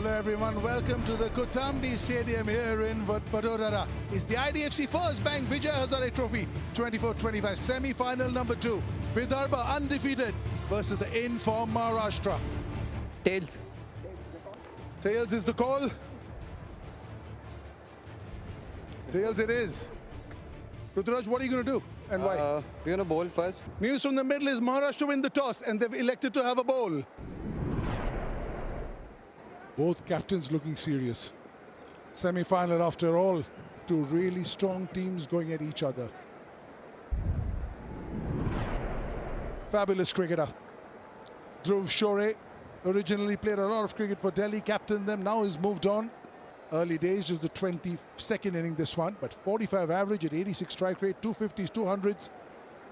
Hello everyone, welcome to the Kotambi Stadium here in Vadodara. It's the IDFC First Bank Vijay Hazare Trophy 24-25 semi-final number 2. Vidarbha undefeated versus the in-form Maharashtra. Tails. Tails is the call. Tails it is. Ruturaj, what are you going to do and why? We're going to bowl first. News from the middle is Maharashtra win the toss and they've elected to have a bowl. Both captains looking serious. Semi-final after all. Two really strong teams going at each other. Fabulous cricketer. Dhruv Shore originally played a lot of cricket for Delhi, captained them, now he's moved on. Early days, just the 22nd inning this one, but 45 average at 86 strike rate, 250s, 200s.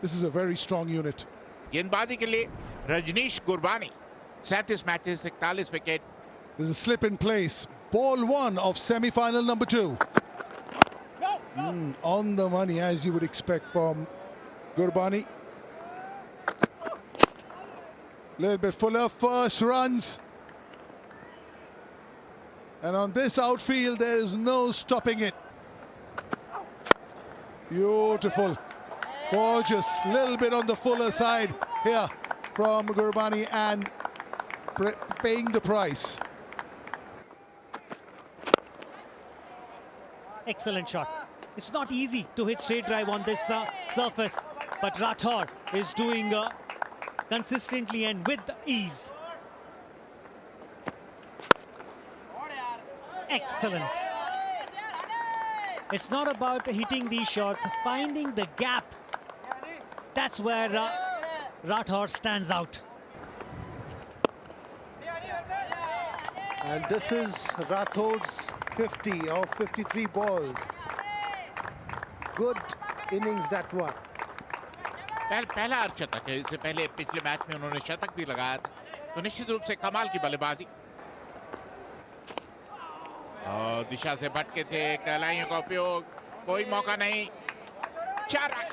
This is a very strong unit. गेंदबाजी के लिए Rajneesh Gurbani 37 matches 41 wicket. There's a slip in place. Ball one of semi-final number 2. On the money, as you would expect from Gurbani. Little bit fuller, first runs. And on this outfield, there is no stopping it. Beautiful. Gorgeous. Little bit on the fuller side here from Gurbani and paying the price. Excellent shot. It's not easy to hit straight drive on this surface, but Rathore is doing consistently and with ease. Excellent. It's not about hitting these shots, finding the gap. That's where Rathore stands out. And this is Rathore's 50 of 53 balls. Good innings that one. पहला अर्धशतक है. इससे पहले पिछले match में उन्होंने शतक भी लगाया था. तो निश्चित रूप से कमाल की बल्लेबाजी. और दिशा से भटके थे, कलाइयों का उपयोग, कोई मौका नहीं. 4 रन.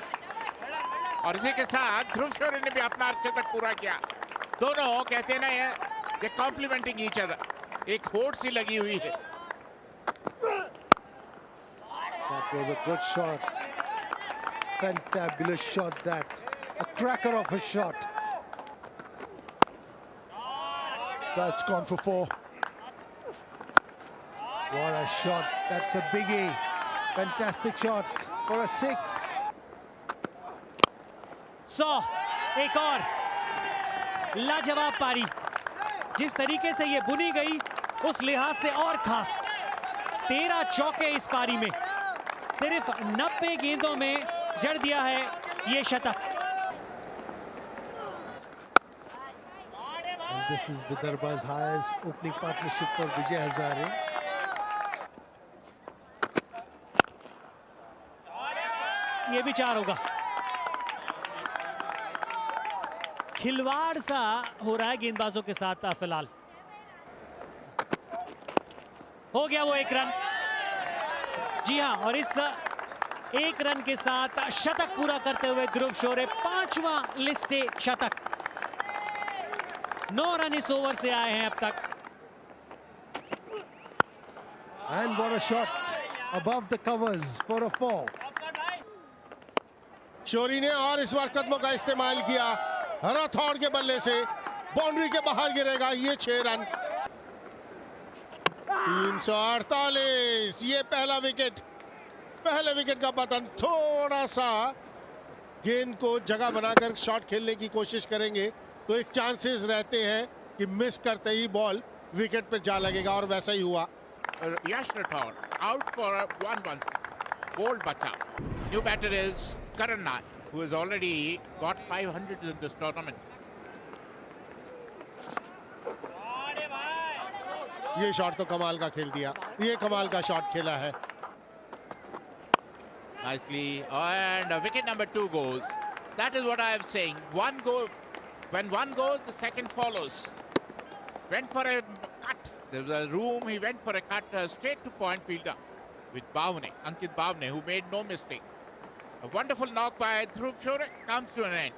और इसी के साथ ध्रुव शोरे ने भी अपना अर्धशतक पूरा किया. दोनों कहते हैं ना ये कॉम्प्लीमेंटिंग ईच अदर. एक होड़ सी लगी हुई है. That was a good shot. Fantabulous shot that. A cracker of a shot. That's gone for 4. What a shot. That's a biggie. Fantastic shot for a 6. 100. एक और लाजवाब पारी. जिस तरीके से ये बुनी गई उस लिहाज से और खास. 13 चौके इस पारी में. सिर्फ 90 गेंदों में जड़ दिया है ये शतक. And this is Vidarbha's highest opening partnership for Vijay Hazare. ये भी 4 होगा. खिलवाड़ सा हो रहा है गेंदबाजों के साथ फिलहाल. हो गया वो 1 रन. जी हां, और इस 1 रन के साथ शतक पूरा करते हुए ध्रुव शोरे 5वां लिस्टे शतक. 9 रन इस ओवर से आए हैं अब तक. And what a shot above the covers for a 4. शोरी ने और इस बार कदमों का इस्तेमाल किया. राठौड़ के बल्ले से बाउंड्री के बाहर गिरेगा. ये 6 रन. 348. ये पहला विकेट. पहले विकेट का पतन. थोड़ा सा गेंद को जगह बनाकर शॉट खेलने की कोशिश करेंगे तो एक चांसेस रहते हैं कि मिस करते ही बॉल विकेट पर जा लगेगा, और वैसा ही हुआ. Yash Rathore out for a 1-1. Bold bata. New batter is Karan Nair, who has already got 500 in this tournament. ये शॉट तो कमाल का खेल दिया. ये कमाल का शॉट खेला है. Nicely, and wicket number 2 goes. That is what I am saying. One go, when one goes, the second follows. Went for a cut. There was a room. He went for a cut straight to point fielder with Bhavne, Ankit Bhavne, who made no mistake. A wonderful knock by Dhruv Shore comes to an end.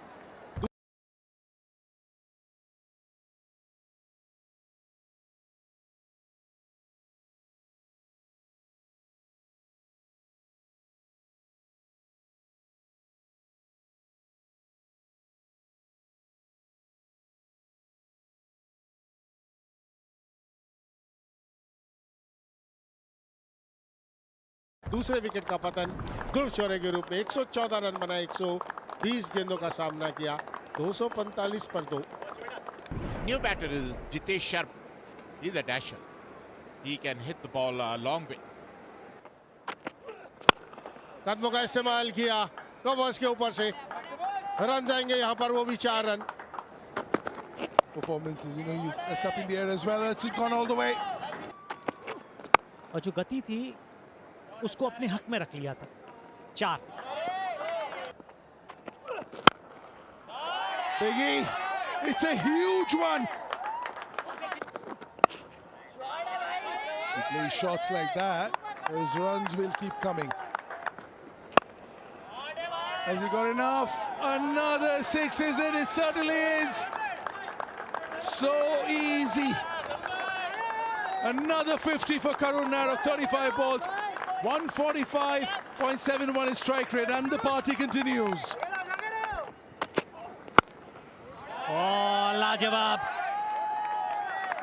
दूसरे wicket का पतन ध्रुव शौर्य के रूप में। 114 run बनाए, 120 गेंदों का सामना किया, 245 पर 2। New batter is Jitesh Sharma. He's a dasher. He can hit the ball a long way. कदमों का इस्तेमाल किया, कवर्स के ऊपर से रन जाएंगे यहाँ पर, वो भी 4 run. Performances, it's up in the air as well. It's gone all the way. और जो गति थी उसको अपने हक में रख लिया था। 4। Biggie, it's a huge one. He plays shots like that, those runs will keep coming. Has he got enough? Another 6, is it? It certainly is. So easy. Another 50 for Karun Nair of 35 balls. 145.71 is strike rate, and the party continues. और लाजवाब।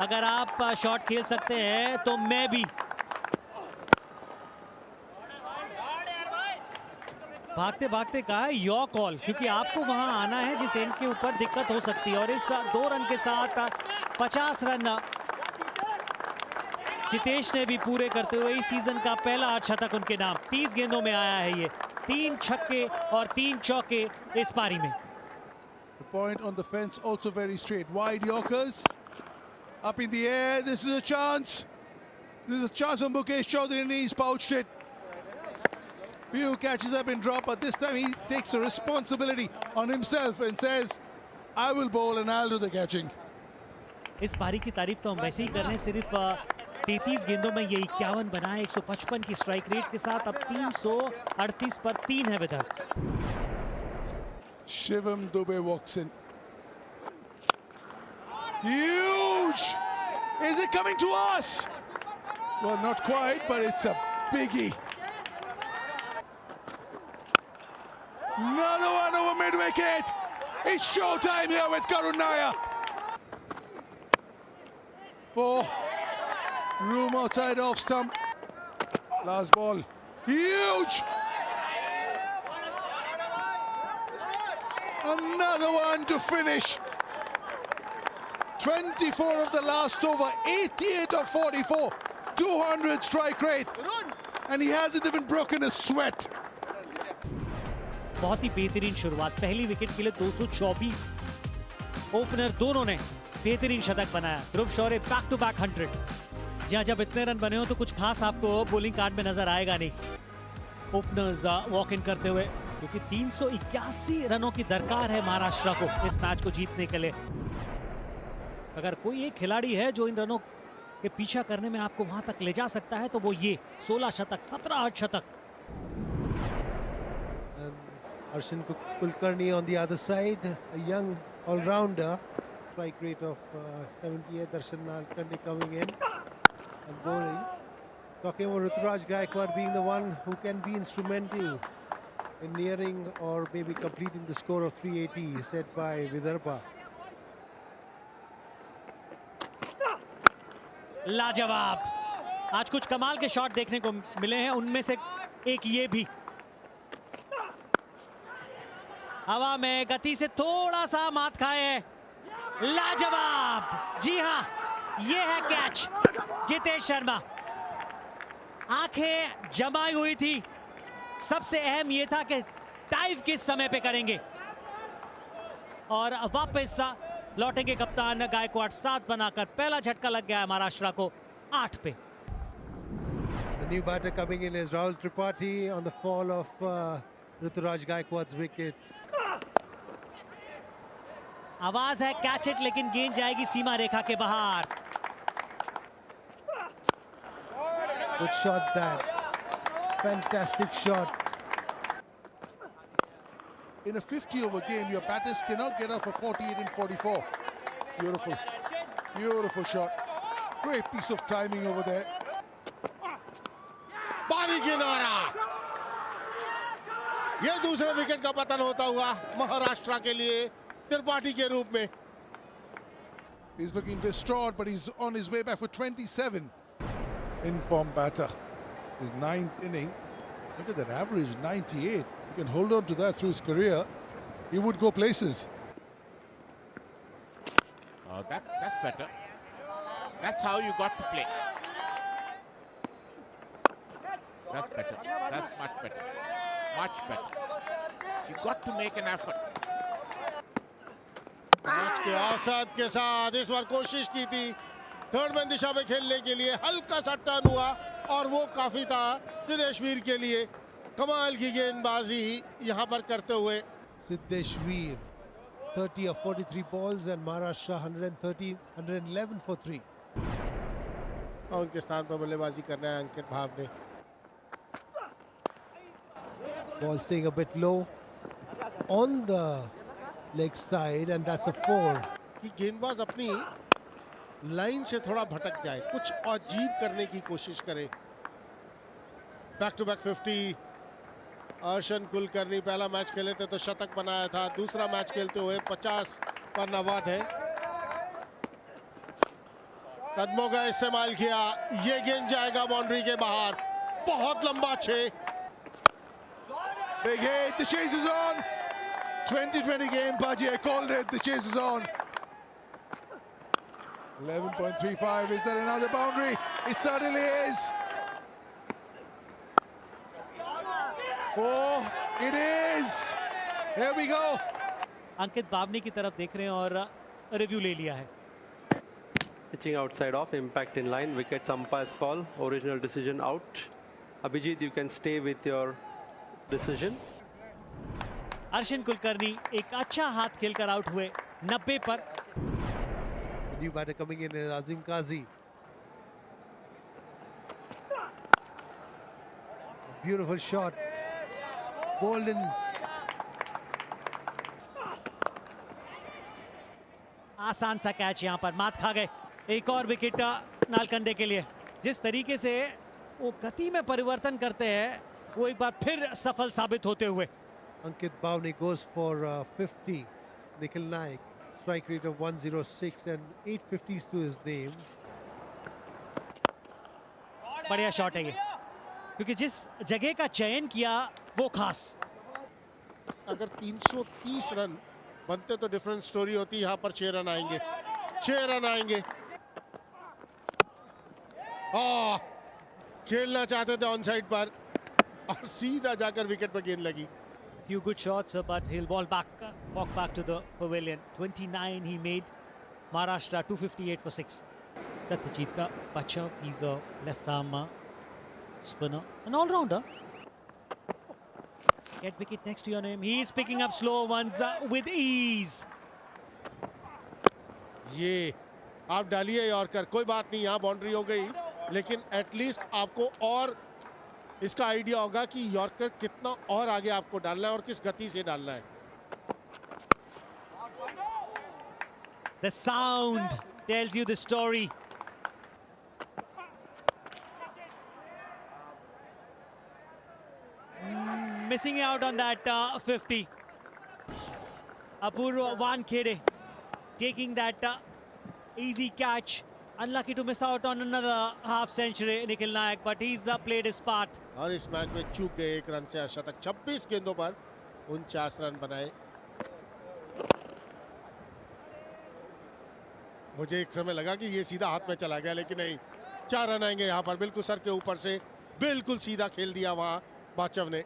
अगर आप shot खेल सकते हैं तो मैं भी। भागते भागते कहा है योर कॉल, क्योंकि आपको वहां आना है जिस एंड के ऊपर दिक्कत हो सकती है। और इस 2 रन के साथ 50 रन जितेश ने भी पूरे करते हुए इस सीजन का पहला अर्धशतक उनके नाम। 30 गेंदों में आया है ये। 3 छक्के और 3 चौके इस पारी में। The point on the fence also very straight. Wide Yorkers up in the air. This is a chance. This is a chance for Mukesh Chaudhary, and he's pouched it. Few catches have been dropped, but this time he takes the responsibility on himself and says, I will bowl and I'll do the catching. इस पारी की तारीफ तो हम वैसे ही कर रहे हैं। सिर्फ 33 गेंदों में ये 51 बनाए, 155 की स्ट्राइक रेट के साथ। अब 338 पर 3 है Vidarbha. Shivam Dube walks in. Huge! Is it coming to us? Well, not quite, but it's a biggie. Another one over mid-wicket. It's showtime here with Karun Nair. Oh, room outside off stump. Last ball. Huge! Another one to finish. 24 of the last over, 88 of 44, 200 strike rate, and he hasn't even broken a sweat. बहुत ही बेहतरीन शुरुआत। पहली wicket के लिए 224। Opener दोनों ने बेहतरीन शतक बनाया। ध्रुव शौर्य बैक टू बैक 100। जहां जब इतने रन बने हो तो कुछ खास आपको बॉलिंग कार्ड में नजर आएगा नहीं। ओपनर्स वॉक इन करते हुए, क्योंकि 381 रनों की दरकार है महाराष्ट्र को इस मैच को जीतने के लिए। अगर कोई एक खिलाड़ी है जो इन रनों के पीछा करने में आपको वहां तक ले जा सकता है तो वो ये 16 शतक, 17 अर्धशतक। Arshin Kulkarni on the other side, a young all-rounder. Strike rate of 78. Darshan Kulkarni coming in and bowling. Talking about Ruturaj Gaikwad being the one who can be instrumental in nearing or maybe completing the score of 380 set by Vidarbha. लाजवाब। आज कुछ कमाल के shot देखने को मिले हैं, उनमें से एक ये भी। हवा में गति से थोड़ा सा मात खाए हैं। लाजवाब। जी हां, ये है कैच। जितेश शर्मा आंखें जमाई हुई थी। सबसे अहम ये था कि डाइव किस समय पे करेंगे। और वापस लौटेंगे कप्तान गायकवाड 7 बनाकर। पहला झटका लग गया है महाराष्ट्र को 8 पे। The new batter coming in is Rahul Tripathi on the fall of Ruturaj Gaikwad's wicket. आवाज है कैच इट, लेकिन गेंद जाएगी सीमा रेखा के बाहर। Good shot that. Fantastic shot. In a 50-over game, your batters cannot get off for 48 and 44. Beautiful. Beautiful shot. Great piece of timing over there. बारी किनारा। ये दूसरे विकेट का पतन होता हुआ महाराष्ट्र के लिए त्रिपाठी के रूप में। He's looking distraught, but he's on his way back for 27. In-form batter. His 9th inning. Look at that average, 98. He can hold on to that through his career. He would go places. That's better. That's how you got to play. That's better. That's much better. Much better. You got to make an effort. Match के औसत के साथ इस बार कोशिश की थी third man दिशा में खेलने के लिए, हल्का सा टर्न हुआ और वो काफी था सिद्धेश वीर के लिए। कमाल की गेंदबाजी यहां पर करते हुए Siddesh Veer, 30 of 43 balls and Maharashtra 111 for 3. और उनके स्थान पर बल्लेबाजी करना है अंकित भाव ने। Ball staying a bit low on the leg side and that's a 4. कि गेंदबाज अपनी लाइन से थोड़ा भटक जाए, कुछ अजीब करने की कोशिश करे। Back to back 50 Arshin Kulkarni पहला मैच खेले थे तो शतक बनाया था, दूसरा मैच खेलते हुए 50 पर नवाद है। कदमों का इस्तेमाल किया, ये गेंद जाएगा बाउंड्री के बाहर, बहुत लंबा 6। Big hit, the chase is on. 20-20 game, Baji, I called it, the chase is on. 11.35, is there another boundary? It certainly is. Oh, it is. Here we go. अंकित बावनी की तरफ देख रहे हैं और रिव्यू ले लिया है। Pitching outside off, impact in line, wickets umpire's call, original decision out. Abhijit, you can stay with your decision. Arshan Kulkarni एक अच्छा हाथ खेलकर आउट हुए 90 पर। The new batter coming in is Azim Kazi. A beautiful shot. Golden. आसान सा catch यहां पर मात खा गए। एक और विकेट नालकंडे के लिए। जिस तरीके से वो गति में परिवर्तन करते हैं वो एक बार फिर सफल साबित होते हुए। Ankit Bhavani goes for 50. Nikhil Naik, strike rate of 106 and 850s to his name. बढ़िया शॉट है ये, क्योंकि जिस जगह का चयन किया वो खास। अगर 330 रन बनते तो डिफरेंट स्टोरी होती, यहाँ पर 6 रन आएंगे, 6 रन आएंगे। खेलना चाहते थे ऑन साइड पर और सीधा जाकर विकेट पर गेंद लगी। Few good shots, but he'll walk back to the pavilion. 29 he made. Maharashtra 258 for 6. Satyajit ka bacha, he's a left arm spinner, an all-rounder. Get wicket next to your name. He's picking up slow ones with ease. ये आप डालिए yorker, कोई बात नहीं, यहाँ boundary हो गई, लेकिन एटलीस्ट आपको और इसका आइडिया होगा कि यॉर्कर कितना और आगे आपको डालना है और किस गति से डालना है। The sound tells you the story. Missing out on that 50. Apurva Wankhede taking that easy catch. Unlucky to miss out on another half century, Nikhil Naik, but he's played his part. और इस match में चूक गए 1 run से शतक, 26 गेंदों पर 49 run बनाए। मुझे एक समय लगा कि ये सीधा हाथ में चला गया, लेकिन नहीं, 4 रन आएंगे यहाँ पर, बिल्कुल सर के ऊपर से बिल्कुल सीधा खेल दिया वहां बाचव ने।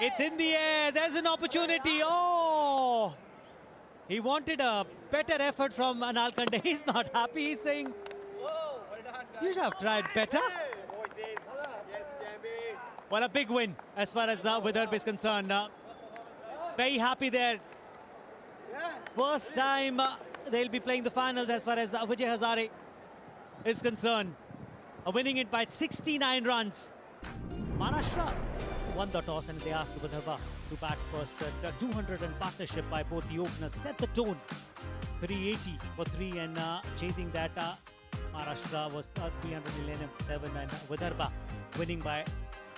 It's in the air. There's an opportunity. Oh! He wanted a better effort from Nalkande. He's not happy. He's saying, you should have tried better. Well, a big win as far as Vidarbha is concerned. Very happy there. First time they'll be playing the finals as far as Vijay Hazare is concerned. Winning it by 69 runs. Maharashtra won the toss and they asked Vidarbha to bat first. The 200 run partnership by both the openers set the tone. 380 for 3 and chasing that Maharashtra was 311 and Vidarbha winning by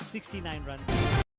69 runs.